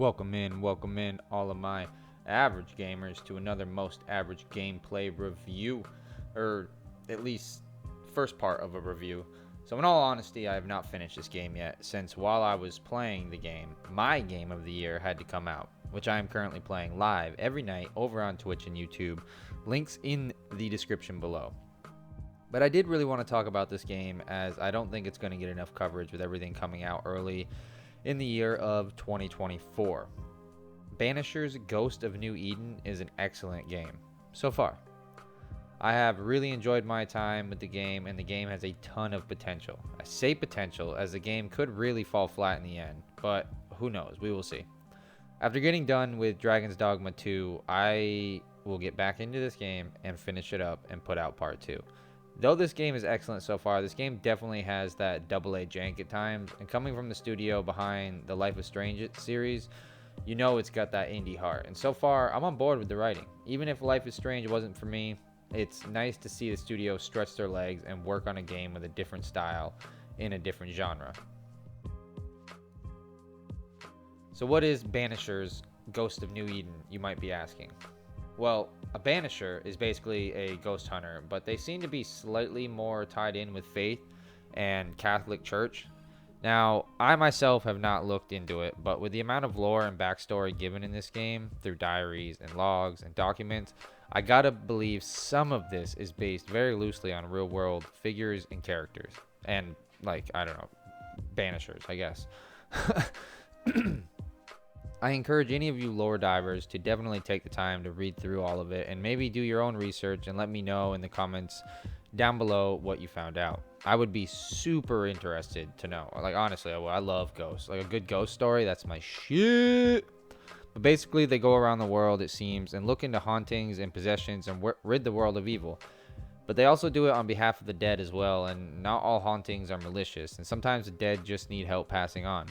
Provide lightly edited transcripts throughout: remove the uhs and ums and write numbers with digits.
Welcome in all of my average gamers to another Most Average gameplay review, or at least first part of a review. So in all honesty, I have not finished this game yet, since while I was playing the game, my game of the year had to come out, which I am currently playing live every night over on Twitch and YouTube. Links in the description below. But I did really want to talk about this game, as I don't think it's going to get enough coverage with everything coming out early in the year of 2024. Banishers Ghost of New Eden is an excellent game so far. I have really enjoyed my time with the game, and the game has a ton of potential. I say potential as the game could really fall flat in the end, but who knows, we will see. After getting done with Dragon's Dogma 2, I will get back into this game and finish it up and put out part 2. Though this game is excellent so far, this game definitely has that AA jank at times, and coming from the studio behind the Life is Strange series, you know it's got that indie heart. And so far, I'm on board with the writing. Even if Life is Strange wasn't for me, it's nice to see the studio stretch their legs and work on a game with a different style in a different genre. So what is Banishers Ghost of New Eden, you might be asking? Well, a banisher is basically a ghost hunter, but they seem to be slightly more tied in with faith and Catholic Church. Now, I myself have not looked into it, but with the amount of lore and backstory given in this game through diaries and logs and documents, I gotta believe some of this is based very loosely on real world figures and characters. And, like, I don't know, banishers, I guess. I encourage any of you lore divers to definitely take the time to read through all of it and maybe do your own research and let me know in the comments down below what you found out. I would be super interested to know. Like, honestly, I love ghosts. Like, a good ghost story, that's my shit. But basically, they go around the world, it seems, and look into hauntings and possessions and rid the world of evil. But they also do it on behalf of the dead as well, and not all hauntings are malicious, and sometimes the dead just need help passing on.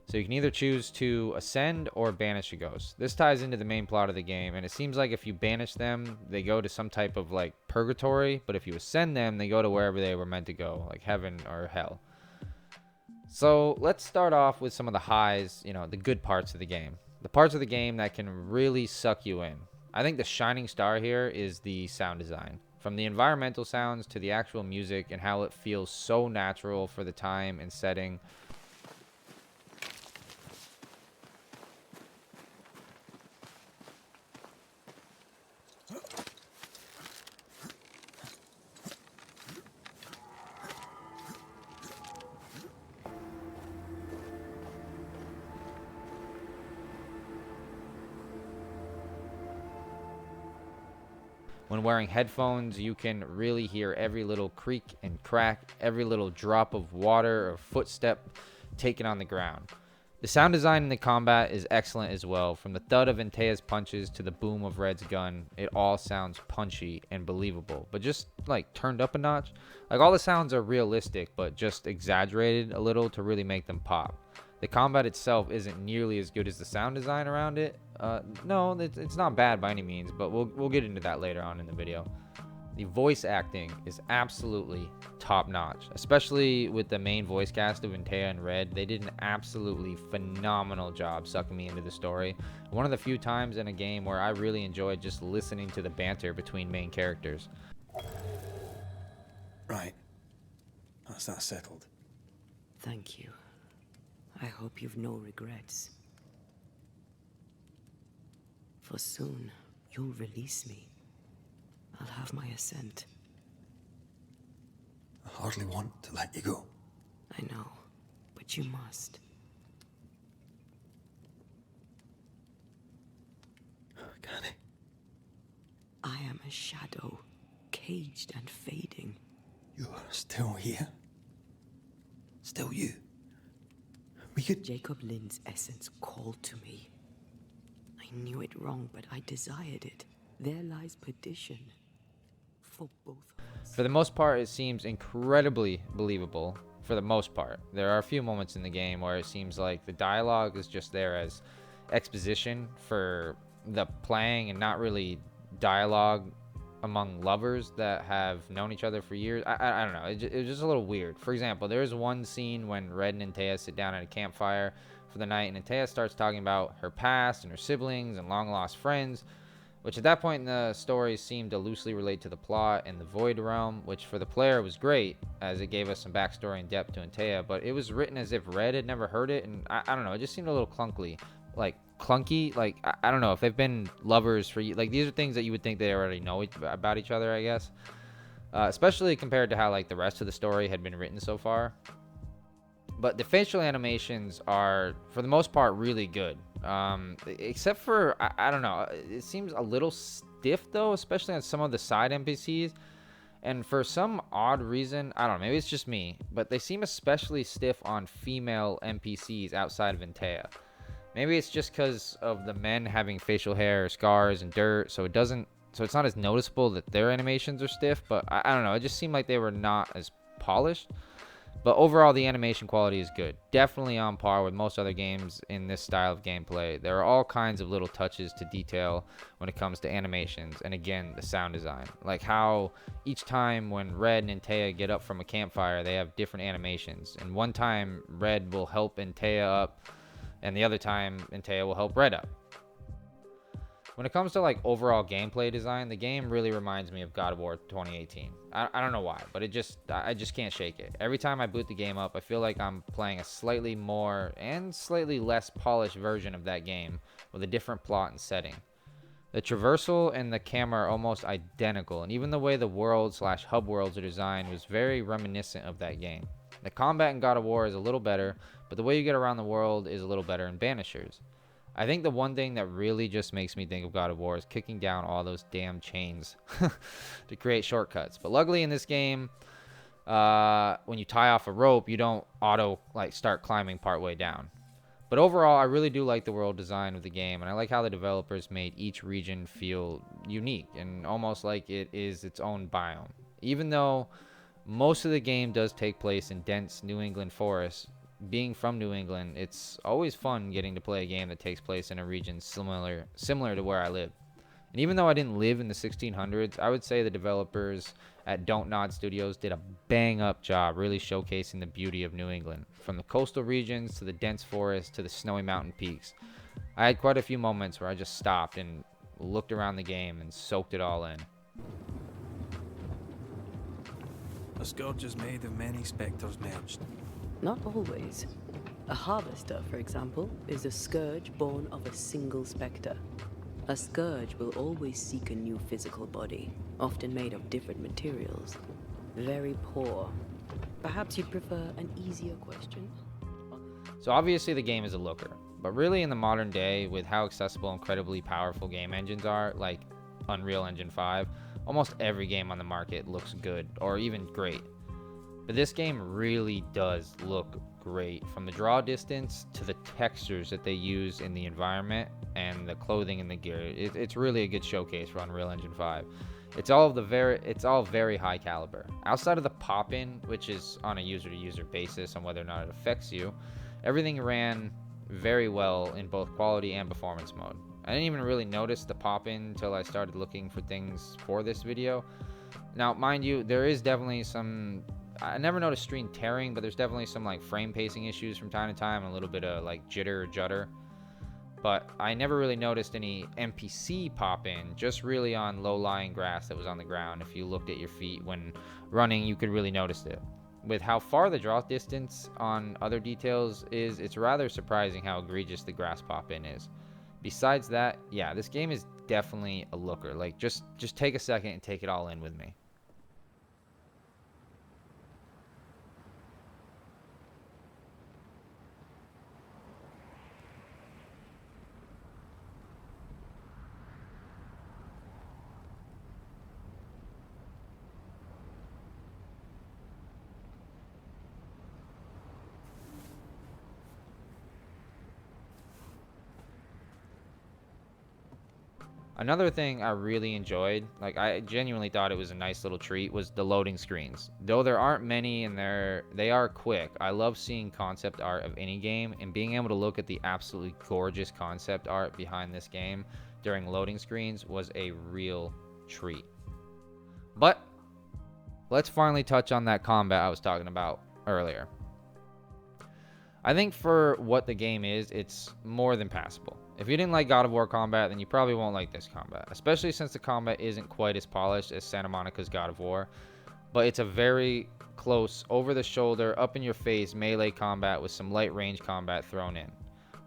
So you can either choose to ascend or banish a ghost. This ties into the main plot of the game, and it seems like if you banish them, they go to some type of like purgatory, but if you ascend them, they go to wherever they were meant to go, like heaven or hell. So let's start off with some of the highs, the good parts of the game. The parts of the game that can really suck you in. I think the shining star here is the sound design. From the environmental sounds to the actual music and how it feels so natural for the time and setting. When wearing headphones, you can really hear every little creak and crack, every little drop of water or footstep taken on the ground. The sound design in the combat is excellent as well. From the thud of Antea's punches to the boom of Red's gun, it all sounds punchy and believable, but just like turned up a notch. Like, all the sounds are realistic, but just exaggerated a little to really make them pop. The combat itself isn't nearly as good as the sound design around it. No, it's not bad by any means, but we'll get into that later on in the video. The voice acting is absolutely top notch, especially with the main voice cast of Antea and Red. They did an absolutely phenomenal job sucking me into the story. One of the few times in a game where I really enjoyed just listening to the banter between main characters. Right. That's that settled. Thank you. I hope you've no regrets. For soon, you'll release me. I'll have my ascent. I hardly want to let you go. I know, but you must. Can I? I am a shadow, caged and fading. You're still here? Still you? We could... Jacob Lind's essence called to me. I knew it wrong, but I desired it. There lies perdition. For both of us. For the most part, it seems incredibly believable. For the most part, there are a few moments in the game where it seems like the dialogue is just there as exposition for the playing and not really dialogue among lovers that have known each other for years. I don't know. It was just a little weird. For example, there's one scene when Red and Antea sit down at a campfire for the night, and Antea starts talking about her past and her siblings and long lost friends, which at that point in the story seemed to loosely relate to the plot and the Void Realm, which for the player was great, as it gave us some backstory and depth to Antea, but it was written as if Red had never heard it, and I don't know, it just seemed a little clunky. Like, I don't know, if they've been lovers for, like, these are things that you would think they already know about each other, I guess. Especially compared to how, like, the rest of the story had been written so far. But the facial animations are, for the most part, really good. Except for, I don't know, it seems a little stiff, though, especially on some of the side NPCs. And for some odd reason, I don't know, maybe it's just me, but they seem especially stiff on female NPCs outside of Antea. Maybe it's just because of the men having facial hair, scars, and dirt, so it's not as noticeable that their animations are stiff, but I don't know, it just seemed like they were not as polished. But overall, the animation quality is good. Definitely on par with most other games in this style of gameplay. There are all kinds of little touches to detail when it comes to animations, and again, the sound design. Like how each time when Red and Antea get up from a campfire, they have different animations. And one time, Red will help Antea up, and the other time, Antea will help Red up. When it comes to like overall gameplay design, the game really reminds me of God of War 2018. I don't know why, but I just can't shake it. Every time I boot the game up, I feel like I'm playing a slightly more and slightly less polished version of that game with a different plot and setting. The traversal and the camera are almost identical, and even the way the world/hub worlds are designed was very reminiscent of that game. The combat in God of War is a little better, but the way you get around the world is a little better in Banishers. I think the one thing that really just makes me think of God of War is kicking down all those damn chains to create shortcuts. But luckily in this game, when you tie off a rope, you don't start climbing partway down. But overall, I really do like the world design of the game, and I like how the developers made each region feel unique and almost like it is its own biome. Even though most of the game does take place in dense New England forests, being from New England, it's always fun getting to play a game that takes place in a region similar to where I live. And even though I didn't live in the 1600s, I would say the developers at Don't Nod Studios did a bang up job really showcasing the beauty of New England, from the coastal regions to the dense forests to the snowy mountain peaks. I had quite a few moments where I just stopped and looked around the game and soaked it all in. A scourge is made of many spectres merged. Not always. A harvester, for example, is a scourge born of a single spectre. A scourge will always seek a new physical body, often made of different materials. Very poor. Perhaps you'd prefer an easier question? So obviously the game is a looker, but really in the modern day, with how accessible and incredibly powerful game engines are, like Unreal Engine 5, almost every game on the market looks good, or even great. But this game really does look great, from the draw distance to the textures that they use in the environment and the clothing and the gear. It's really a good showcase for Unreal Engine 5. It's all very high caliber. Outside of the pop-in, which is on a user-to-user basis on whether or not it affects you, everything ran very well in both quality and performance mode. I didn't even really notice the pop-in until I started looking for things for this video. Now, mind you, there is definitely some... I never noticed screen tearing, but there's definitely some like frame pacing issues from time to time, and a little bit of like jitter or judder. But I never really noticed any NPC pop in, just really on low-lying grass that was on the ground. If you looked at your feet when running, you could really notice it. With how far the draw distance on other details is, it's rather surprising how egregious the grass pop in is. Besides that, yeah, this game is definitely a looker. Like, just take a second and take it all in with me. Another thing I really enjoyed, like I genuinely thought it was a nice little treat, was the loading screens. Though there aren't many and they are quick, I love seeing concept art of any game, and being able to look at the absolutely gorgeous concept art behind this game during loading screens was a real treat. But let's finally touch on that combat I was talking about earlier. I think for what the game is, it's more than passable. If you didn't like God of War combat, then you probably won't like this combat, especially since the combat isn't quite as polished as Santa Monica's God of War. But it's a very close, over-the-shoulder, up-in-your-face melee combat with some light range combat thrown in.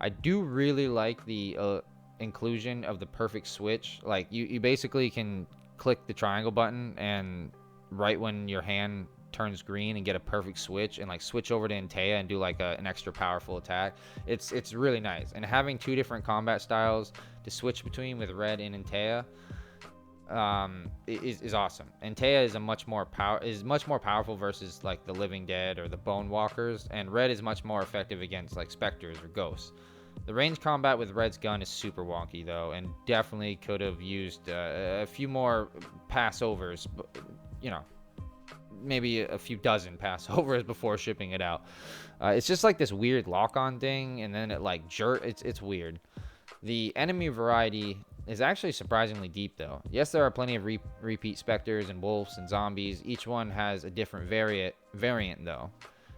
I do really like the inclusion of the perfect switch. Like, you basically can click the triangle button and right when your hand turns green and get a perfect switch and like switch over to Antea and do like an extra powerful attack. It's really nice. And having two different combat styles to switch between with Red and Antea is awesome. Antea is much more powerful versus like the Living Dead or the Bone Walkers, and Red is much more effective against like specters or ghosts. The range combat with Red's gun is super wonky though, and definitely could have used a few more passovers, you know, maybe a few dozen passovers before shipping it out. It's just like this weird lock-on thing, and then it like it's weird. The enemy variety is actually surprisingly deep though. Yes, there are plenty of repeat specters and wolves and zombies. Each one has a different variant though.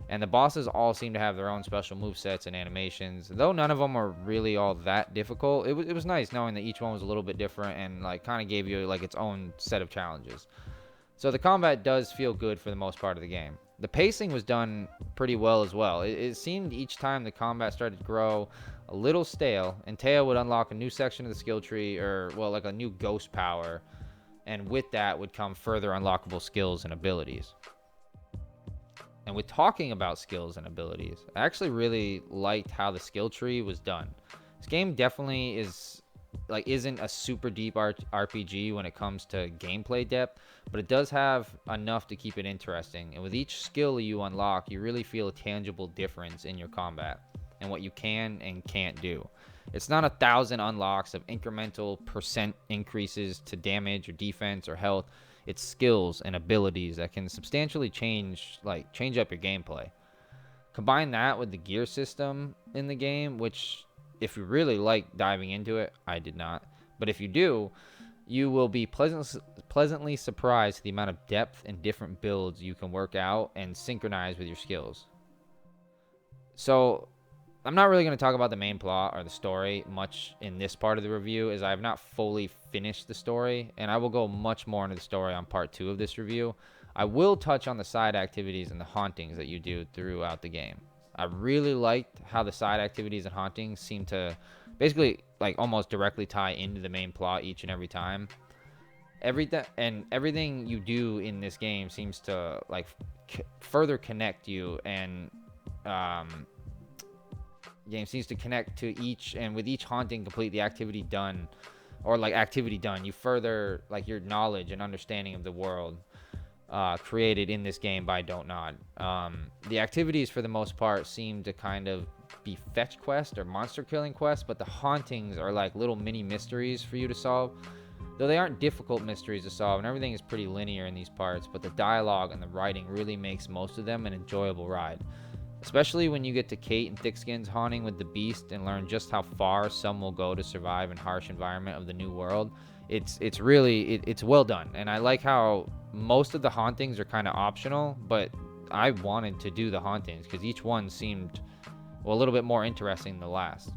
And the bosses all seem to have their own special movesets and animations. Though none of them are really all that difficult, it was nice knowing that each one was a little bit different and like kind of gave you like its own set of challenges. So the combat does feel good for the most part of the game. The pacing was done pretty well as well. It seemed each time the combat started to grow a little stale, and Teo would unlock a new section of the skill tree, or well, like a new ghost power, and with that would come further unlockable skills and abilities. And with talking about skills and abilities, I actually really liked how the skill tree was done. This game definitely isn't a super deep RPG when it comes to gameplay depth, but it does have enough to keep it interesting. And with each skill you unlock, you really feel a tangible difference in your combat and what you can and can't do. It's not 1,000 unlocks of incremental percent increases to damage or defense or health. It's skills and abilities that can substantially change up your gameplay. Combine that with the gear system in the game, which if you really like diving into it, I did not. But if you do, you will be pleasantly surprised at the amount of depth and different builds you can work out and synchronize with your skills. So, I'm not really going to talk about the main plot or the story much in this part of the review, as I have not fully finished the story, and I will go much more into the story on part 2 of this review. I will touch on the side activities and the hauntings that you do throughout the game. I really liked how the side activities and hauntings seem to basically like almost directly tie into the main plot each and every time. Everything you do in this game seems to like further connect you, and game seems to connect to each, and with each haunting complete the activity done, you further like your knowledge and understanding of the world created in this game by Don't Nod. The activities for the most part seem to kind of be fetch quest or monster killing quests, but the hauntings are like little mini mysteries for you to solve, though they aren't difficult mysteries to solve, and everything is pretty linear in these parts. But the dialogue and the writing really makes most of them an enjoyable ride, especially when you get to Kate and Thickskin's haunting with the beast and learn just how far some will go to survive in harsh environment of the new world. It's well done, and I like how most of the hauntings are kind of optional, but I wanted to do the hauntings because each one seemed a little bit more interesting than the last.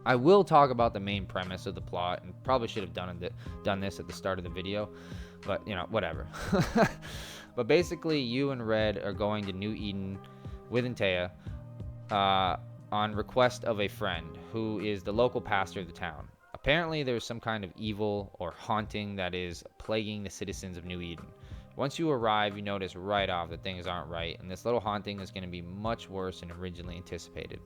I will talk about the main premise of the plot, and probably should have done this at the start of the video, but whatever. But basically, you and Red are going to New Eden with Antea on request of a friend who is the local pastor of the town. Apparently, there's some kind of evil or haunting that is plaguing the citizens of New Eden. Once you arrive, you notice right off that things aren't right, and this little haunting is going to be much worse than originally anticipated.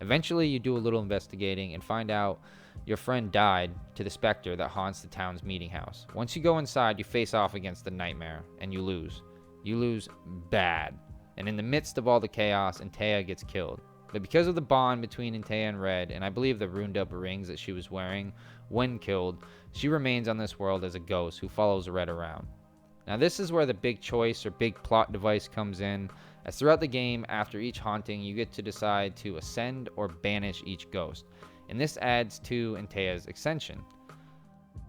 Eventually, you do a little investigating and find out your friend died to the specter that haunts the town's meeting house. Once you go inside, you face off against the nightmare, and you lose. You lose bad. And in the midst of all the chaos, Antea gets killed. But because of the bond between Antea and Red, and I believe the ruined up rings that she was wearing when killed, she remains on this world as a ghost who follows Red around. Now this is where the big choice or big plot device comes in, as throughout the game, after each haunting, you get to decide to ascend or banish each ghost, and this adds to Antea's ascension.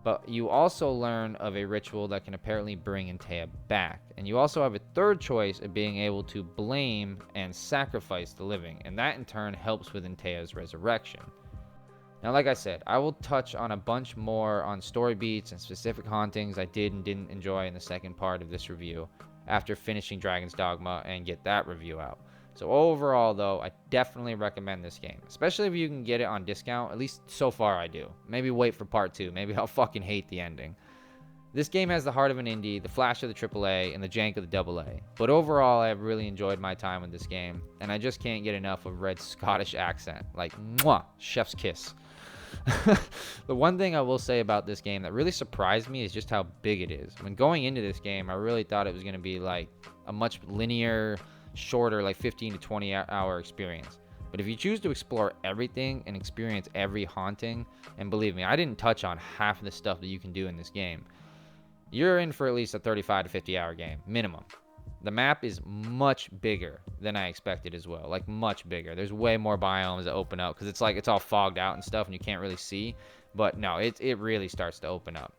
But you also learn of a ritual that can apparently bring Antea back. And you also have a third choice of being able to blame and sacrifice the living. And that in turn helps with Antea's resurrection. Now, like I said, I will touch on a bunch more on story beats and specific hauntings I did and didn't enjoy in the second part of this review after finishing Dragon's Dogma and get that review out. So overall, though, I definitely recommend this game, especially if you can get it on discount. At least so far I do. Maybe wait for part 2. Maybe I'll fucking hate the ending. This game has the heart of an indie, the flash of the AAA, and the jank of the AA. But overall, I have really enjoyed my time with this game, and I just can't get enough of Red's Scottish accent. Like, mwah, chef's kiss. The one thing I will say about this game that really surprised me is just how big it is. When going into this game, I really thought it was going to be like a much linear, shorter, like 15 to 20 hour experience. But if you choose to explore everything and experience every haunting, and believe me, I didn't touch on half of the stuff that you can do in this game, you're in for at least a 35 to 50 hour game, minimum. The map is much bigger than I expected as well. Like, much bigger. There's way more biomes that open up because it's like it's all fogged out and stuff and you can't really see. But no, it really starts to open up.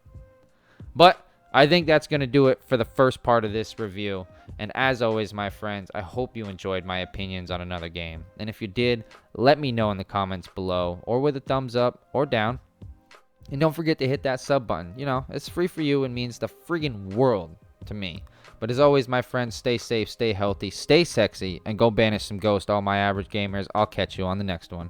But I think that's going to do it for the first part of this review. And as always, my friends, I hope you enjoyed my opinions on another game. And if you did, let me know in the comments below, or with a thumbs up or down. And don't forget to hit that sub button. You know, it's free for you and means the friggin' world to me. But as always, my friends, stay safe, stay healthy, stay sexy, and go banish some ghosts, all my average gamers. I'll catch you on the next one.